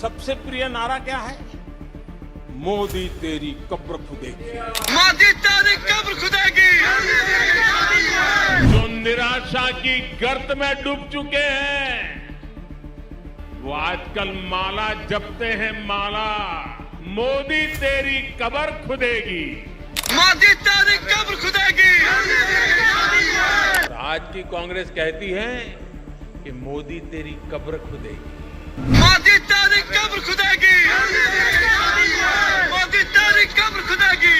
सबसे प्रिय नारा क्या है? मोदी तेरी कब्र खुदेगी। मोदी तेरी कब्र खुदेगी। जो निराशा की गर्त में डूब चुके हैं, वो आजकल माला जपते हैं माला। मोदी तेरी कब्र खुदेगी। मोदी तेरी कब्र खुदेगी। आज की कांग्रेस कहती है कि मोदी तेरी कब्र खुदेगी। मोदी तेरी कब्र खुदेगी। मोदी तेरी कब्र खुदेगी।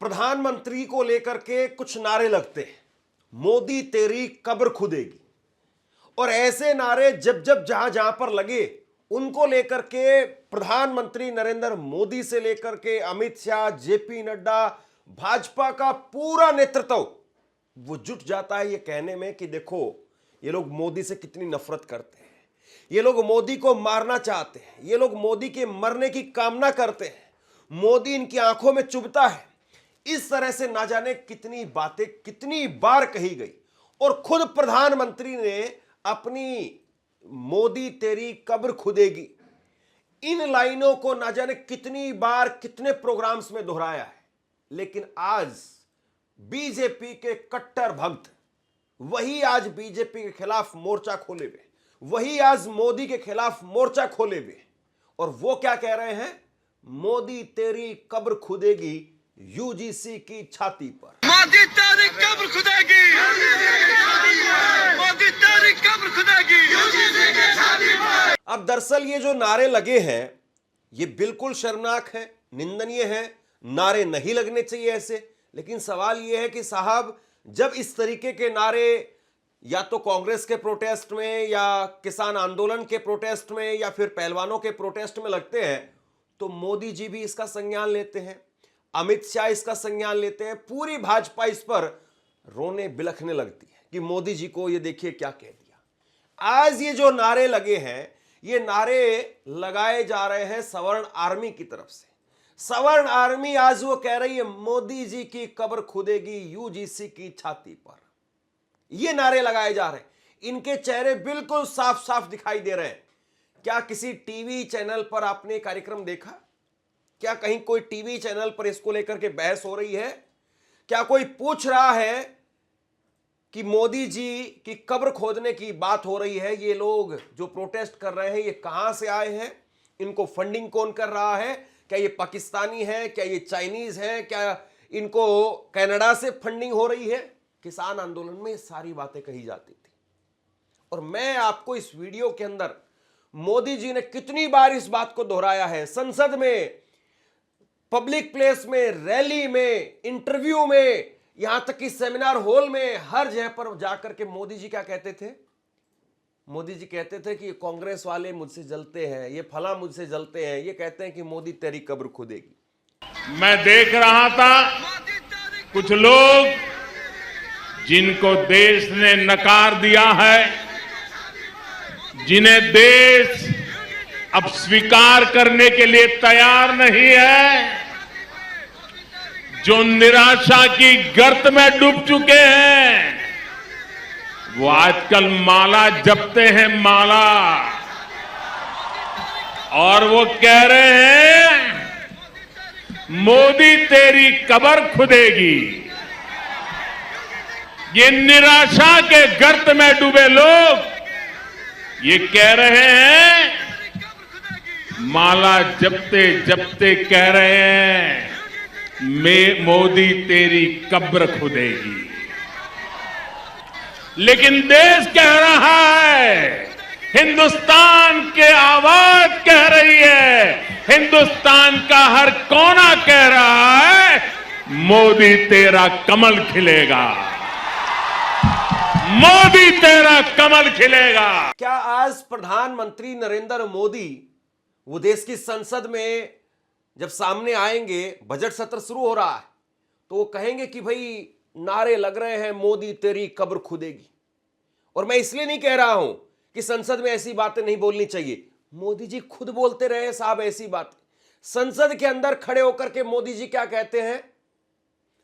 प्रधानमंत्री को लेकर के कुछ नारे लगते हैं, मोदी तेरी कब्र खुदेगी। और ऐसे नारे जब जब जहां जहां पर लगे, उनको लेकर के प्रधानमंत्री नरेंद्र मोदी से लेकर के अमित शाह, जेपी नड्डा, भाजपा का पूरा नेतृत्व वो जुट जाता है ये कहने में कि देखो ये लोग मोदी से कितनी नफरत करते हैं, ये लोग मोदी को मारना चाहते हैं, ये लोग मोदी के मरने की कामना करते हैं, मोदी इनकी आंखों में चुभता है। इस तरह से ना जाने कितनी बातें कितनी बार कही गई। और खुद प्रधानमंत्री ने अपनी मोदी तेरी कब्र खुदेगी इन लाइनों को ना जाने कितनी बार कितने प्रोग्राम्स में दोहराया है। लेकिन आज बीजेपी के कट्टर भक्त वही आज बीजेपी के खिलाफ मोर्चा खोले हुए, वही आज मोदी के खिलाफ मोर्चा खोले हुए। और वो क्या कह रहे हैं? मोदी तेरी कब्र खुदेगी यूजीसी की छाती पर। मोदी तेरी कब्र खुदेगी। मोदी तेरी कब्र खुदेगी। अब दरअसल ये जो नारे लगे हैं ये बिल्कुल शर्मनाक है, निंदनीय है, नारे नहीं लगने चाहिए ऐसे। लेकिन सवाल ये है कि साहब जब इस तरीके के नारे या तो कांग्रेस के प्रोटेस्ट में या किसान आंदोलन के प्रोटेस्ट में या फिर पहलवानों के प्रोटेस्ट में लगते हैं तो मोदी जी भी इसका संज्ञान लेते हैं, अमित शाह इसका संज्ञान लेते हैं, पूरी भाजपा इस पर रोने बिलखने लगती है कि मोदी जी को ये देखिए क्या कह दिया। आज ये जो नारे लगे हैं ये नारे लगाए जा रहे हैं सवर्ण आर्मी की तरफ से। सवर्ण आर्मी आज वो कह रही है मोदी जी की कब्र खुदेगी यूजीसी की छाती पर। ये नारे लगाए जा रहे हैं, इनके चेहरे बिल्कुल साफ साफ दिखाई दे रहे हैं। क्या किसी टीवी चैनल पर आपने कार्यक्रम देखा? क्या कहीं कोई टीवी चैनल पर इसको लेकर के बहस हो रही है? क्या कोई पूछ रहा है कि मोदी जी की कब्र खोदने की बात हो रही है, ये लोग जो प्रोटेस्ट कर रहे हैं ये कहां से आए हैं, इनको फंडिंग कौन कर रहा है, क्या ये पाकिस्तानी है, क्या ये चाइनीज है, क्या इनको कनाडा से फंडिंग हो रही है? किसान आंदोलन में ये सारी बातें कही जाती थी। और मैं आपको इस वीडियो के अंदर मोदी जी ने कितनी बार इस बात को दोहराया है, संसद में, पब्लिक प्लेस में, रैली में, इंटरव्यू में, यहां तक कि सेमिनार हॉल में, हर जगह पर जाकर के मोदी जी क्या कहते थे? मोदी जी कहते थे कि ये कांग्रेस वाले मुझसे जलते हैं, ये फला मुझसे जलते हैं, ये कहते हैं कि मोदी तेरी कब्र खुदेगी। मैं देख रहा था कुछ लोग जिनको देश ने नकार दिया है, जिन्हें देश अब स्वीकार करने के लिए तैयार नहीं है, जो निराशा की गर्त में डूब चुके हैं, वो आजकल माला जपते हैं माला। और वो कह रहे हैं मोदी तेरी कब्र खुदेगी। ये निराशा के गर्त में डूबे लोग ये कह रहे हैं, माला जपते जपते कह रहे हैं मोदी तेरी कब्र खुदेगी। लेकिन देश कह रहा है, हिंदुस्तान के आवाज कह रही है, हिंदुस्तान का हर कोना कह रहा है, मोदी तेरा कमल खिलेगा, मोदी तेरा कमल खिलेगा। क्या आज प्रधानमंत्री नरेंद्र मोदी वो देश की संसद में जब सामने आएंगे, बजट सत्र शुरू हो रहा है, तो वो कहेंगे कि भाई नारे लग रहे हैं मोदी तेरी कब्र खुदेगी? और मैं इसलिए नहीं कह रहा हूं कि संसद में ऐसी बातें नहीं बोलनी चाहिए, मोदी जी खुद बोलते रहे साहब ऐसी बातें। संसद के अंदर खड़े होकर के मोदी जी क्या कहते हैं?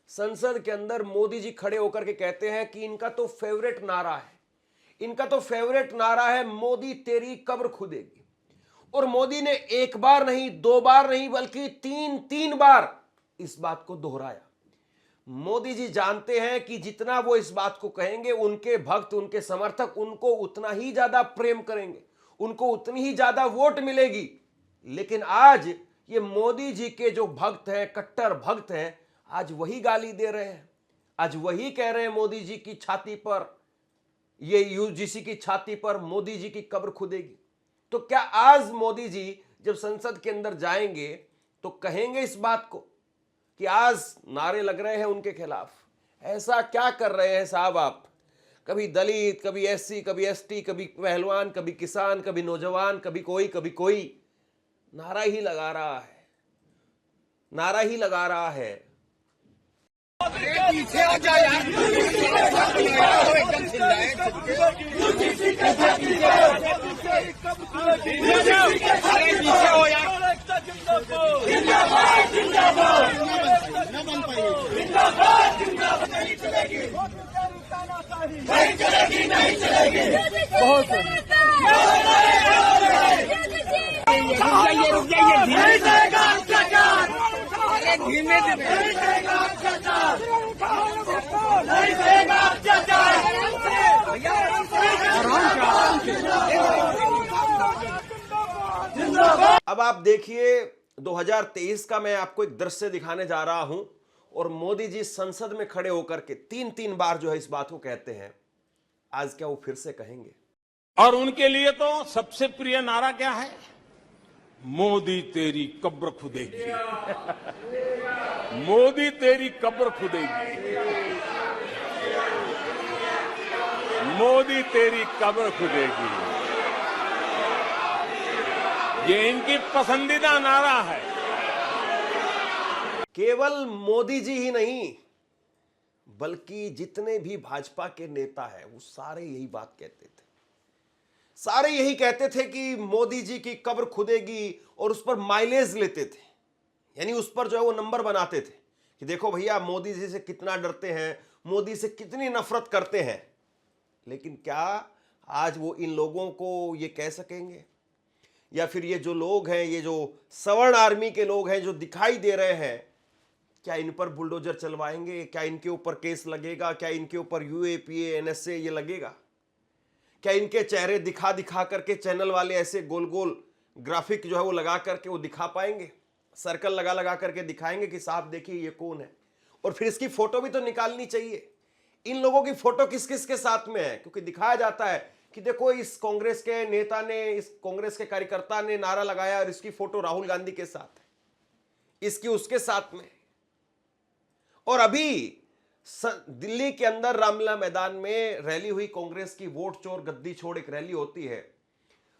संसद के अंदर मोदी जी खड़े होकर के कहते हैं कि इनका तो फेवरेट नारा है, इनका तो फेवरेट नारा है मोदी तेरी कब्र खुदेगी। और मोदी ने एक बार नहीं, दो बार नहीं, बल्कि तीन बार इस बात को दोहराया। मोदी जी जानते हैं कि जितना वो इस बात को कहेंगे, उनके भक्त, उनके समर्थक उनको उतना ही ज्यादा प्रेम करेंगे, उनको उतनी ही ज्यादा वोट मिलेगी। लेकिन आज ये मोदी जी के जो भक्त हैं, कट्टर भक्त हैं, आज वही गाली दे रहे हैं, आज वही कह रहे हैं मोदी जी की छाती पर, ये यूजीसी की छाती पर मोदी जी की कब्र खुदेगी। तो क्या आज मोदी जी जब संसद के अंदर जाएंगे तो कहेंगे इस बात को कि आज नारे लग रहे हैं उनके खिलाफ? ऐसा क्या कर रहे हैं साहब आप? कभी दलित, कभी एससी, कभी एसटी, कभी पहलवान, कभी किसान, कभी नौजवान, कभी कोई नारा ही लगा रहा है, नारा ही लगा रहा है। पीछे आ जा यार, एकदम चिल्लाए पीछे हो यार। न बन पाएगी, नहीं चलेगी। बहुत रुक जाइए, नहीं चलेगा अत्याचार, धीमे अब आप देखिए 2023 का मैं आपको एक दृश्य दिखाने जा रहा हूं और मोदी जी संसद में खड़े होकर के तीन बार जो है इस बात को कहते हैं। आज क्या वो फिर से कहेंगे? और उनके लिए तो सबसे प्रिय नारा क्या है? मोदी तेरी कब्र खुदेगी। मोदी तेरी कब्र खुदेगी, मोदी तेरी कब्र खुदेगी, ये इनकी पसंदीदा नारा है। केवल मोदी जी ही नहीं, बल्कि जितने भी भाजपा के नेता हैं वो सारे यही बात कहते थे, सारे यही कहते थे कि मोदी जी की कब्र खुदेगी, और उस पर माइलेज लेते थे, यानी उस पर जो है वो नंबर बनाते थे कि देखो भैया मोदी जी से कितना डरते हैं, मोदी से कितनी नफरत करते हैं। लेकिन क्या आज वो इन लोगों को ये कह सकेंगे? या फिर ये जो लोग हैं, ये जो सवर्ण आर्मी के लोग हैं जो दिखाई दे रहे हैं, क्या इन पर बुलडोजर चलवाएंगे? क्या इनके ऊपर केस लगेगा? क्या इनके ऊपर यूएपीए, एनएसए ये लगेगा? क्या इनके चेहरे दिखा दिखा करके चैनल वाले ऐसे गोल गोल ग्राफिक जो है वो लगा करके वो दिखा पाएंगे? सर्कल लगा लगा करके दिखाएंगे कि साहब देखिए ये कौन है? और फिर इसकी फोटो भी तो निकालनी चाहिए। इन लोगों की फोटो किस किस के साथ में है? क्योंकि दिखाया जाता है कि देखो इस कांग्रेस के नेता ने, इस कांग्रेस के कार्यकर्ता ने नारा लगाया और इसकी फोटो राहुल गांधी के साथ है, इसकी उसके साथ में। और अभी दिल्ली के अंदर रामलीला मैदान में रैली हुई कांग्रेस की, वोट चोर गद्दी छोड़ एक रैली होती है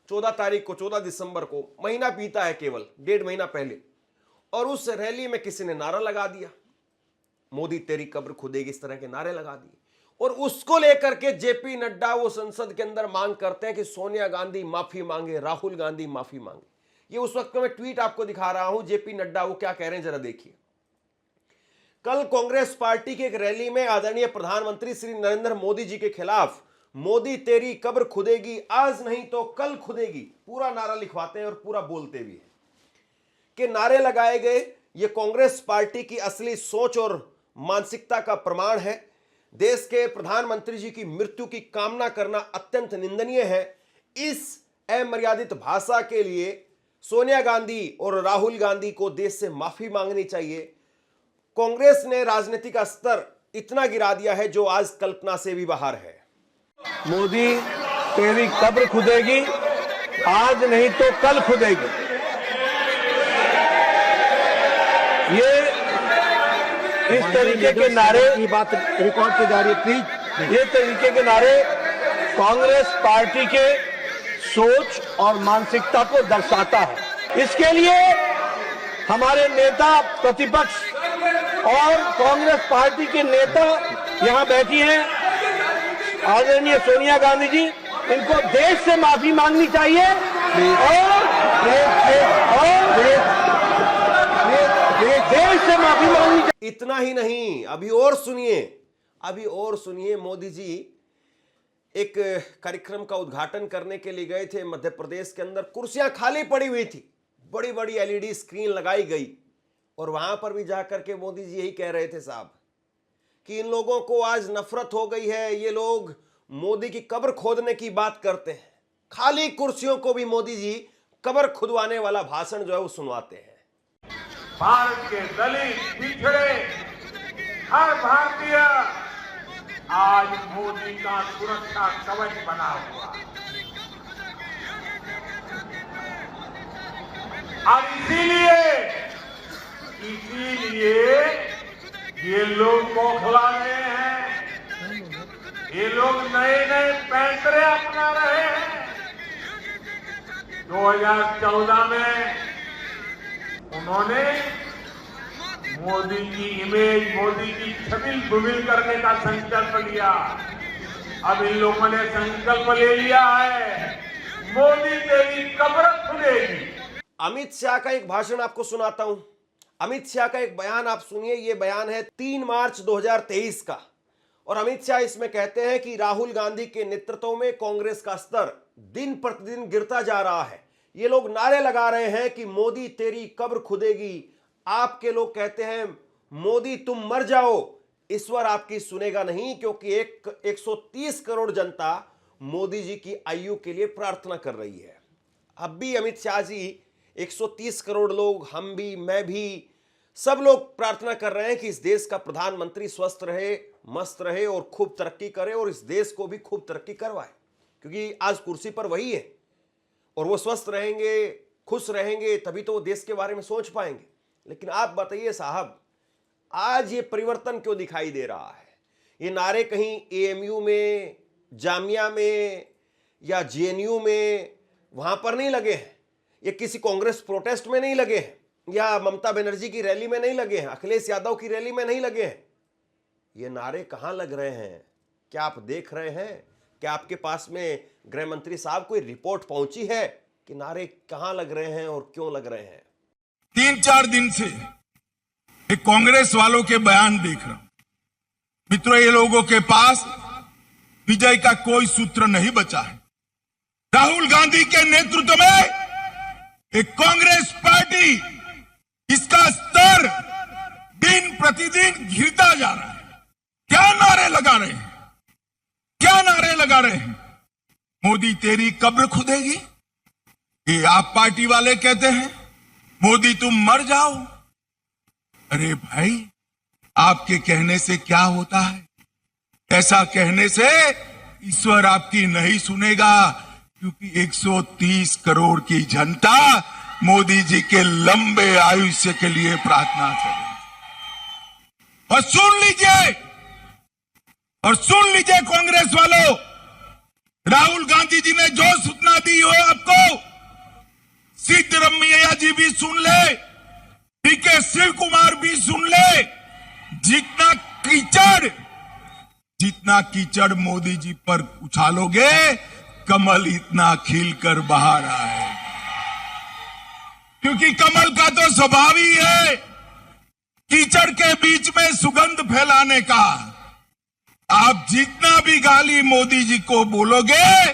14 तारीख को, 14 दिसंबर को, महीना बीता है केवल 1.5 महीना पहले। और उस रैली में किसी ने नारा लगा दिया, मोदी तेरी कब्र खुदेगी, इस तरह के नारे लगा दिए। और उसको लेकर के जेपी नड्डा वो संसद के अंदर मांग करते हैं कि सोनिया गांधी माफी मांगे, राहुल गांधी माफी मांगे। ये उस वक्त का मैं ट्वीट आपको दिखा रहा हूं, जेपी नड्डा वो क्या कह रहे हैं जरा देखिए। कल कांग्रेस पार्टी की एक रैली में आदरणीय प्रधानमंत्री श्री नरेंद्र मोदी जी के खिलाफ मोदी तेरी कब्र खुदेगी, आज नहीं तो कल खुदेगी, पूरा नारा लिखवाते हैं और पूरा बोलते भी हैं कि नारे लगाए गए। ये कांग्रेस पार्टी की असली सोच और मानसिकता का प्रमाण है। देश के प्रधानमंत्री जी की मृत्यु की कामना करना अत्यंत निंदनीय है। इस अमर्यादित भाषा के लिए सोनिया गांधी और राहुल गांधी को देश से माफी मांगनी चाहिए। कांग्रेस ने राजनीतिक स्तर इतना गिरा दिया है जो आज कल्पना से भी बाहर है। मोदी तेरी कब्र खुदेगी, आज नहीं तो कल खुदेगी। ये इस तरीके के नारे, की बात रिकॉर्ड की जा रही है प्लीज। ये तरीके के नारे कांग्रेस पार्टी के सोच और मानसिकता को दर्शाता है। इसके लिए हमारे नेता प्रतिपक्ष और कांग्रेस पार्टी के नेता यहां बैठी हैं, आदरणीय सोनिया गांधी जी, इनको देश से माफी मांगनी चाहिए और देश से माफी मांगनी चाहिए। इतना ही नहीं, अभी और सुनिए, मोदी जी एक कार्यक्रम का उद्घाटन करने के लिए गए थे मध्य प्रदेश के अंदर, कुर्सियां खाली पड़ी हुई थी, बड़ी बड़ी एलईडी स्क्रीन लगाई गई और वहां पर भी जाकर के मोदी जी यही कह रहे थे साहब कि इन लोगों को आज नफरत हो गई है, ये लोग मोदी की कब्र खोदने की बात करते हैं। खाली कुर्सियों को भी मोदी जी कब्र खुदवाने वाला भाषण जो है वो सुनवाते हैं। भारत के दलित, पिछड़े, हर भारतीय आज मोदी का सुरक्षा कवच बना हुआ है। और इसीलिए ये लोग बौखला रहे हैं, ये लोग नए नए पैंतरे अपना रहे हैं। 2014 में उन्होंने मोदी की इमेज, मोदी की छवि धूमिल करने का संकल्प लिया। अब इन लोगों ने संकल्प ले लिया है, मोदी तेरी कब्र खुलेगी। अमित शाह का एक भाषण आपको सुनाता हूं। अमित शाह का एक बयान आप सुनिए। यह बयान है 3 मार्च 2023 का और अमित शाह इसमें कहते हैं कि राहुल गांधी के नेतृत्व में कांग्रेस का स्तर दिन प्रतिदिन गिरता जा रहा है। ये लोग नारे लगा रहे हैं कि मोदी तेरी कब्र खुदेगी। आपके लोग कहते हैं मोदी तुम मर जाओ। ईश्वर आपकी सुनेगा नहीं, क्योंकि 130 करोड़ जनता मोदी जी की आयु के लिए प्रार्थना कर रही है। अब भी अमित शाह जी 130 करोड़ लोग, हम भी, मैं भी, सब लोग प्रार्थना कर रहे हैं कि इस देश का प्रधानमंत्री स्वस्थ रहे, मस्त रहे और खूब तरक्की करे और इस देश को भी खूब तरक्की करवाए, क्योंकि आज कुर्सी पर वही है और वो स्वस्थ रहेंगे, खुश रहेंगे, तभी तो वो देश के बारे में सोच पाएंगे। लेकिन आप बताइए साहब, आज ये परिवर्तन क्यों दिखाई दे रहा है? ये नारे कहीं एएमयू में, जामिया में या जेएनयू में वहां पर नहीं लगे हैं, ये किसी कांग्रेस प्रोटेस्ट में नहीं लगे हैं, या ममता बनर्जी की रैली में नहीं लगे हैं, अखिलेश यादव की रैली में नहीं लगे हैं। ये नारे कहां लग रहे हैं? क्या आप देख रहे हैं? क्या आपके पास में गृह मंत्री साहब कोई रिपोर्ट पहुंची है कि नारे कहां लग रहे हैं और क्यों लग रहे हैं? 3-4 दिन से एक कांग्रेस वालों के बयान देख रहा हूं। मित्रों, ये लोगों के पास विजय का कोई सूत्र नहीं बचा है। राहुल गांधी के नेतृत्व में एक कांग्रेस पार्टी, इसका स्तर दिन प्रतिदिन गिरता जा रहा है। क्या नारे लगा रहे हैं? क्या नारे लगा रहे हैं? मोदी तेरी कब्र खुदेगी। ये आप पार्टी वाले कहते हैं मोदी तुम मर जाओ। अरे भाई, आपके कहने से क्या होता है? ऐसा कहने से ईश्वर आपकी नहीं सुनेगा, क्योंकि 130 करोड़ की जनता मोदी जी के लंबे आयुष्य के लिए प्रार्थना करेगी। और सुन लीजिए कांग्रेस वालों, राहुल गांधी जी ने जो सूचना दी हो आपको, सिद्धरमैया जी भी सुन ले, डीके शिव कुमार भी सुन ले। जितना कीचड़ मोदी जी पर उछालोगे, कमल इतना खिलकर बाहर आए। क्योंकि कमल का तो स्वभाव ही है कीचड़ के बीच में सुगंध फैलाने का। आप जितना भी गाली मोदी जी को बोलोगे,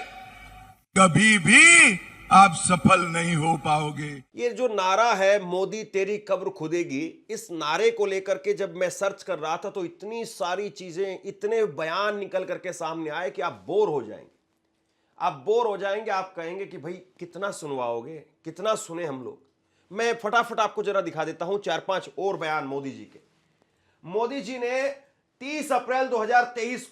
कभी भी आप सफल नहीं हो पाओगे। ये जो नारा है मोदी तेरी कब्र खुदेगी, इस नारे को लेकर के जब मैं सर्च कर रहा था तो इतनी सारी चीजें, इतने बयान निकल करके सामने आए कि आप बोर हो जाएंगे। आप कहेंगे कि भाई कितना सुनवाओगे, कितना सुने हम लोग। मैं फटाफट आपको जरा दिखा देता हूं 4-5 और बयान मोदी जी के। मोदी जी ने 30 अप्रैल 2023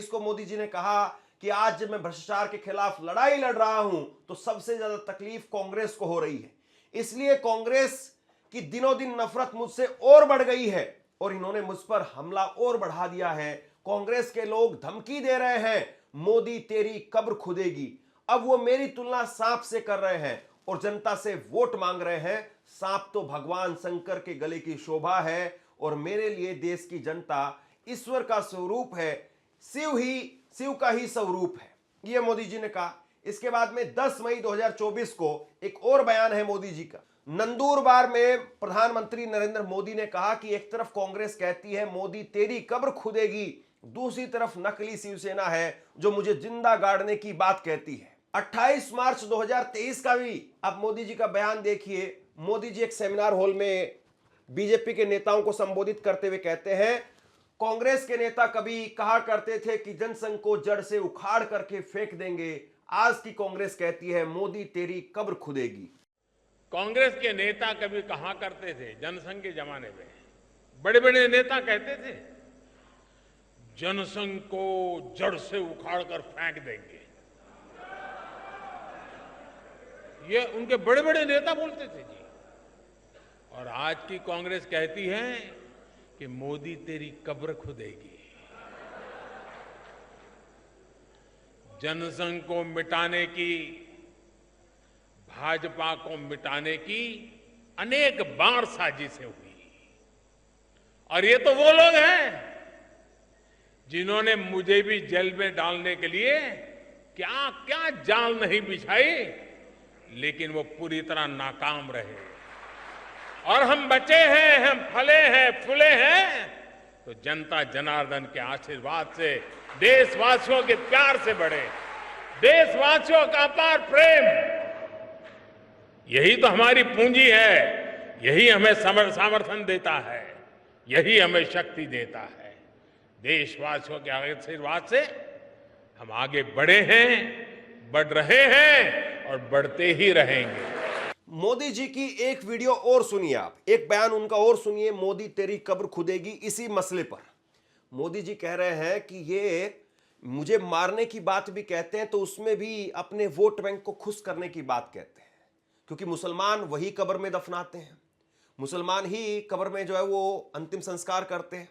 को मोदी जी ने कहा कि आज जब मैं भ्रष्टाचार के खिलाफ लड़ाई लड़ रहा हूं तो सबसे ज्यादा तकलीफ कांग्रेस को हो रही है, इसलिए कांग्रेस की दिनों दिन नफरत मुझसे और बढ़ गई है और इन्होंने मुझ पर हमला और बढ़ा दिया है। कांग्रेस के लोग धमकी दे रहे हैं मोदी तेरी कब्र खुदेगी। अब वो मेरी तुलना सांप से कर रहे हैं और जनता से वोट मांग रहे हैं। सांप तो भगवान शंकर के गले की शोभा है और मेरे लिए देश की जनता ईश्वर का स्वरूप है, शिव का ही स्वरूप है, यह मोदी जी ने कहा। इसके बाद में 10 मई 2024 को एक और बयान है मोदी जी का। नंदुरबार में प्रधानमंत्री नरेंद्र मोदी ने कहा कि एक तरफ कांग्रेस कहती है मोदी तेरी कब्र खुदेगी दूसरी तरफ नकली शिवसेना है जो मुझे जिंदा गाड़ने की बात कहती है। 28 मार्च 2023 का भी आप मोदी जी का बयान देखिए। मोदी जी एक सेमिनार हॉल में बीजेपी के नेताओं को संबोधित करते हुए कहते हैं, कांग्रेस के नेता कभी कहा करते थे कि जनसंघ को जड़ से उखाड़ करके फेंक देंगे। आज की कांग्रेस कहती है, मोदी तेरी कब्र खुदेगी। कांग्रेस के नेता कभी कहा करते थे, जनसंघ के जमाने में बड़े बड़े नेता कहते थे जनसंघ को जड़ से उखाड़ कर फेंक देंगे। ये उनके बड़े बड़े नेता बोलते थे जी। और आज की कांग्रेस कहती है कि मोदी तेरी कब्र खुदेगी। जनसंघ को मिटाने की, भाजपा को मिटाने की अनेक बार साजिशें हुई। और ये तो वो लोग हैं जिन्होंने मुझे भी जेल में डालने के लिए क्या क्या जाल नहीं बिछाई, लेकिन वो पूरी तरह नाकाम रहे। और हम बचे हैं, हम फले हैं, फूले हैं तो जनता जनार्दन के आशीर्वाद से, देशवासियों के प्यार से बढ़े, देशवासियों का अपार प्रेम, यही तो हमारी पूंजी है, यही हमें समर्थन देता है, यही हमें शक्ति देता है। देशवासियों के आशीर्वाद से हम आगे बढ़े हैं, बढ़ रहे हैं और बढ़ते ही रहेंगे। मोदी जी की एक वीडियो और सुनिए आप, एक बयान उनका और सुनिए, मोदी तेरी कब्र खुदेगी। इसी मसले पर मोदी जी कह रहे हैं कि ये मुझे मारने की बात भी कहते हैं तो उसमें भी अपने वोट बैंक को खुश करने की बात कहते हैं, क्योंकि मुसलमान वही कब्र में दफनाते हैं, मुसलमान ही कब्र में जो है वो अंतिम संस्कार करते हैं।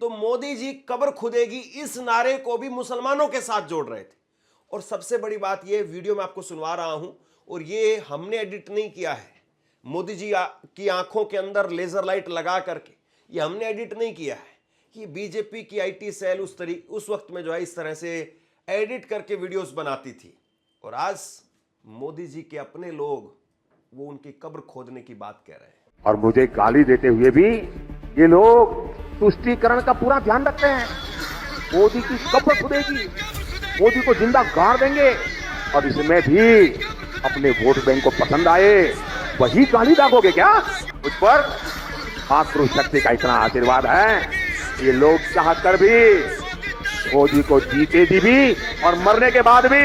तो मोदी जी कब्र खुदेगी इस नारे को भी मुसलमानों के साथ जोड़ रहे थे। और सबसे बड़ी बात ये, वीडियो में आपको सुनवा रहा हूं और ये हमने एडिट नहीं किया है, मोदी जी की आंखों के अंदर लेजर लाइट लगा करके ये हमने एडिट नहीं किया है। ये बीजेपी की आईटी सेल उस वक्त में जो है इस तरह से एडिट करके वीडियोस बनाती थी। और आज मोदी जी के अपने लोग वो उनकी कब्र खोदने की बात कह रहे हैं। और मुझे गाली देते हुए भी ये लोग तुष्टीकरण का पूरा ध्यान रखते हैं। मोदी की कब्र खुदेगी, मोदी को जिंदा गाड़ देंगे और इसमें भी अपने वोट बैंक को पसंद आए वही गाली दागोगे क्या? उस पर मातृशक्ति का इतना आशीर्वाद है, ये लोग चाहकर भी मोदी को जीते भी और मरने के बाद भी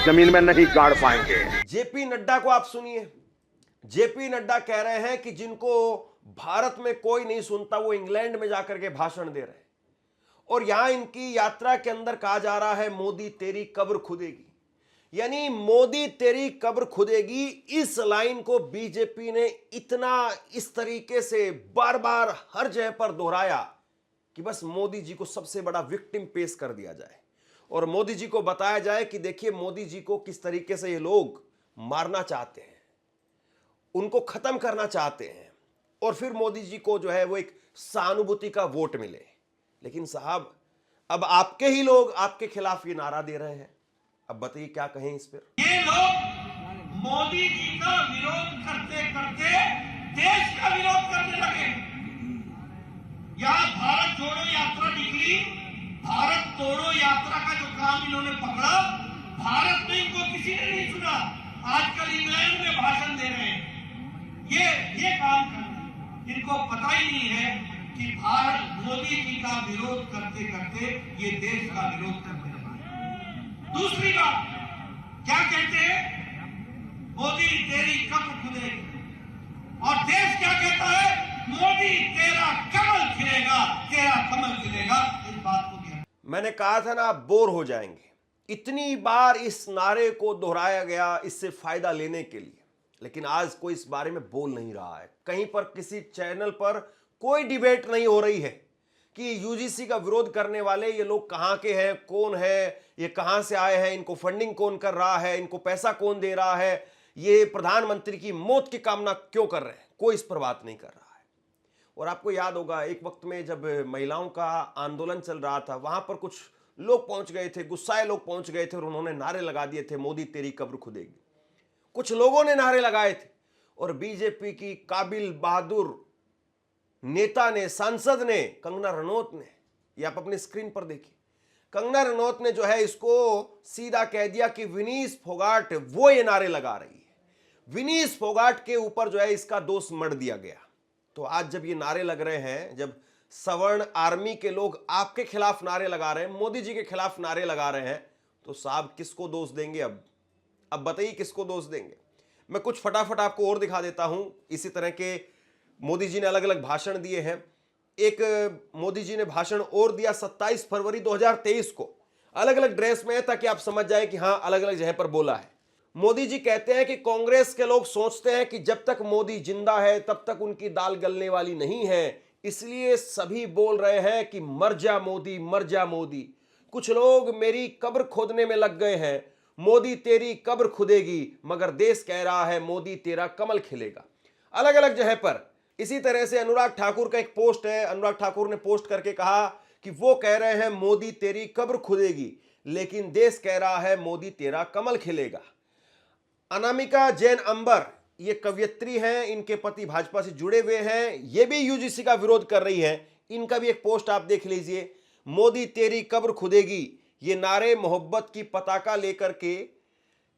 जमीन में नहीं गाड़ पाएंगे। जेपी नड्डा को आप सुनिए। जेपी नड्डा कह रहे हैं कि जिनको भारत में कोई नहीं सुनता वो इंग्लैंड में जाकर के भाषण दे रहे हैं। और यहां इनकी यात्रा के अंदर कहा जा रहा है, मोदी तेरी कब्र खुदेगी। यानी मोदी तेरी कब्र खुदेगी, इस लाइन को बीजेपी ने इतना इस तरीके से बार बार हर जगह पर दोहराया कि बस मोदी जी को सबसे बड़ा विक्टिम पेश कर दिया जाए और मोदी जी को बताया जाए कि देखिए मोदी जी को किस तरीके से ये लोग मारना चाहते हैं, उनको खत्म करना चाहते हैं और फिर मोदी जी को जो है वो एक सहानुभूति का वोट मिले। लेकिन साहब, अब आपके ही लोग आपके खिलाफ ये नारा दे रहे हैं। अब बताइए क्या कहें इस पर। ये लोग मोदी जी का विरोध करते करते देश का विरोध करने लगे। यहाँ भारत जोड़ो यात्रा निकली, भारत तोड़ो यात्रा का जो काम इन्होंने पकड़ा, भारत में इनको किसी ने नहीं सुना। आजकल इंग्लैंड में भाषण दे रहे हैं, ये काम कर रहे हैं। इनको पता ही नहीं है कि भारत मोदी जी का विरोध करते करते ये देश का विरोध करने लगा। दूसरी बात क्या कहते हैं, मोदी तेरी कब्र खुदेगी, और देश क्या कहता है, मोदी तेरा कमल खिलेगा, तेरा कमल खिलेगा। इस बात को ध्यान, मैंने कहा था ना, आप बोर हो जाएंगे। इतनी बार इस नारे को दोहराया गया इससे फायदा लेने के लिए, लेकिन आज कोई इस बारे में बोल नहीं रहा है। कहीं पर किसी चैनल पर कोई डिबेट नहीं हो रही है कि यूजीसी का विरोध करने वाले ये लोग कहां के हैं, कौन है, ये कहां से आए हैं, इनको फंडिंग कौन कर रहा है, इनको पैसा कौन दे रहा है, ये प्रधानमंत्री की मौत की कामना क्यों कर रहे हैं। कोई इस पर बात नहीं कर रहा है। और आपको याद होगा एक वक्त में जब महिलाओं का आंदोलन चल रहा था, वहां पर कुछ लोग पहुंच गए थे, गुस्साए लोग पहुंच गए थे और उन्होंने नारे लगा दिए थे, मोदी तेरी कब्र खुदेगी। कुछ लोगों ने नारे लगाए थे और बीजेपी की काबिल बहादुर नेता ने, सांसद ने, कंगना रनौत ने ये आप अपनी स्क्रीन पर देखिए। कंगना रनौत ने जो है इसको सीधा कह दिया कि विनीश फोगाट वो ये नारे लगा रही है, विनीश फोगाट के ऊपर जो है इसका दोष मढ़ दिया गया। तो आज जब ये नारे लग रहे हैं, जब सवर्ण आर्मी के लोग आपके खिलाफ नारे लगा रहे हैं, मोदी जी के खिलाफ नारे लगा रहे हैं, तो साहब किसको दोष देंगे? अब बताइए किसको दोष देंगे? मैं कुछ फटाफट आपको और दिखा देता हूं। इसी तरह के मोदी जी ने अलग अलग भाषण दिए हैं। एक मोदी जी ने भाषण और दिया 27 फरवरी 2023 को, अलग अलग ड्रेस में है, ताकि आप समझ जाए कि हां अलग अलग जगह पर बोला है। मोदी जी कहते हैं कि कांग्रेस के लोग सोचते हैं कि जब तक मोदी जिंदा है तब तक उनकी दाल गलने वाली नहीं है, इसलिए सभी बोल रहे हैं कि मर जा मोदी, मर जा मोदी। कुछ लोग मेरी कब्र खोदने में लग गए हैं, मोदी तेरी कब्र खुदेगी, मगर देश कह रहा है मोदी तेरा कमल खिलेगा। अलग अलग जगह पर इसी तरह से अनुराग ठाकुर का एक पोस्ट है। अनुराग ठाकुर ने पोस्ट करके कहा कि वो कह रहे हैं मोदी तेरी कब्र खुदेगी, लेकिन देश कह रहा है मोदी तेरा कमल खिलेगा। अनामिका जैन अंबर ये कवयित्री हैं, इनके पति भाजपा से जुड़े हुए हैं, ये भी यूजीसी का विरोध कर रही हैं। इनका भी एक पोस्ट आप देख लीजिए। मोदी तेरी कब्र खुदेगी, ये नारे मोहब्बत की पताका लेकर के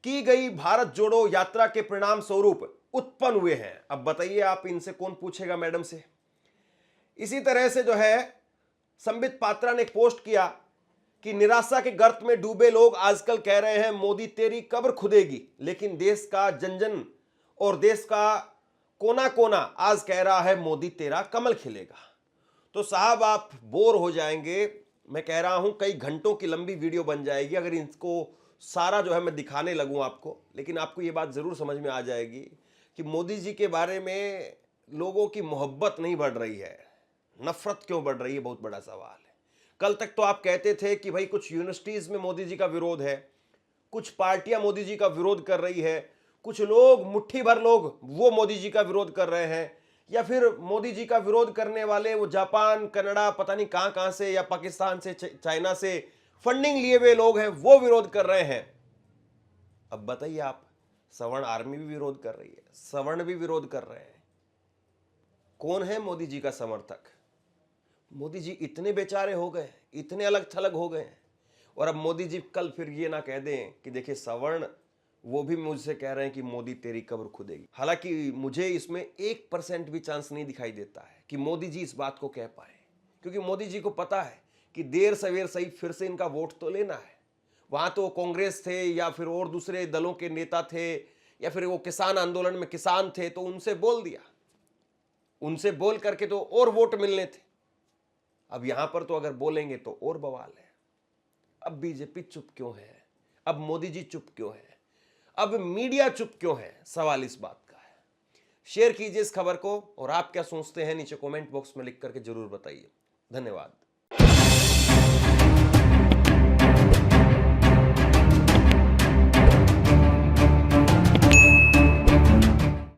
की गई भारत जोड़ो यात्रा के परिणाम स्वरूप उत्पन्न हुए हैं। अब बताइए आप इनसे कौन पूछेगा मैडम से। इसी तरह से जो है संबित पात्रा ने एक पोस्ट किया कि निराशा के गर्त में डूबे लोग आजकल कह रहे हैं मोदी तेरी कब्र खुदेगी, लेकिन देश का जन जन और देश का कोना कोना आज कह रहा है मोदी तेरा कमल खिलेगा। तो साहब आप बोर हो जाएंगे। मैं कह रहा हूं कई घंटों की लंबी वीडियो बन जाएगी अगर इनको सारा जो है मैं दिखाने लगूं आपको। लेकिन आपको ये बात जरूर समझ में आ जाएगी कि मोदी जी के बारे में लोगों की मोहब्बत नहीं बढ़ रही है, नफरत क्यों बढ़ रही है, बहुत बड़ा सवाल है। कल तक तो आप कहते थे कि भाई कुछ यूनिवर्सिटीज में मोदी जी का विरोध है, कुछ पार्टियां मोदी जी का विरोध कर रही है, कुछ लोग मुट्ठी भर लोग वो मोदी जी का विरोध कर रहे हैं, या फिर मोदी जी का विरोध करने वाले वो जापान, कनाडा, पता नहीं कहां से, या पाकिस्तान से, चाइना से फंडिंग लिए हुए लोग हैं वो विरोध कर रहे हैं। अब बताइए आप, सवर्ण आर्मी भी विरोध कर रही है, सवर्ण भी विरोध कर रहे हैं। कौन है मोदी जी का समर्थक? मोदी जी इतने बेचारे हो गए, इतने अलग थलग हो गए। और अब मोदी जी कल फिर ये ना कह दें कि देखिए सवर्ण वो भी मुझसे कह रहे हैं कि मोदी तेरी कब्र खुदेगी। हालांकि मुझे इसमें 1% भी चांस नहीं दिखाई देता है कि मोदी जी इस बात को कह पाए, क्योंकि मोदी जी को पता है कि देर सवेर सही फिर से इनका वोट तो लेना है। वहां तो कांग्रेस थे या फिर और दूसरे दलों के नेता थे, या फिर वो किसान आंदोलन में किसान थे, तो उनसे बोल दिया, उनसे बोल करके तो और वोट मिलने थे। अब यहां पर तो अगर बोलेंगे तो और बवाल है। अब बीजेपी चुप क्यों है? अब मोदी जी चुप क्यों है? अब मीडिया चुप क्यों है? सवाल इस बात का है। शेयर कीजिए इस खबर को, और आप क्या सोचते हैं नीचे कमेंट बॉक्स में लिख करके जरूर बताइए। धन्यवाद।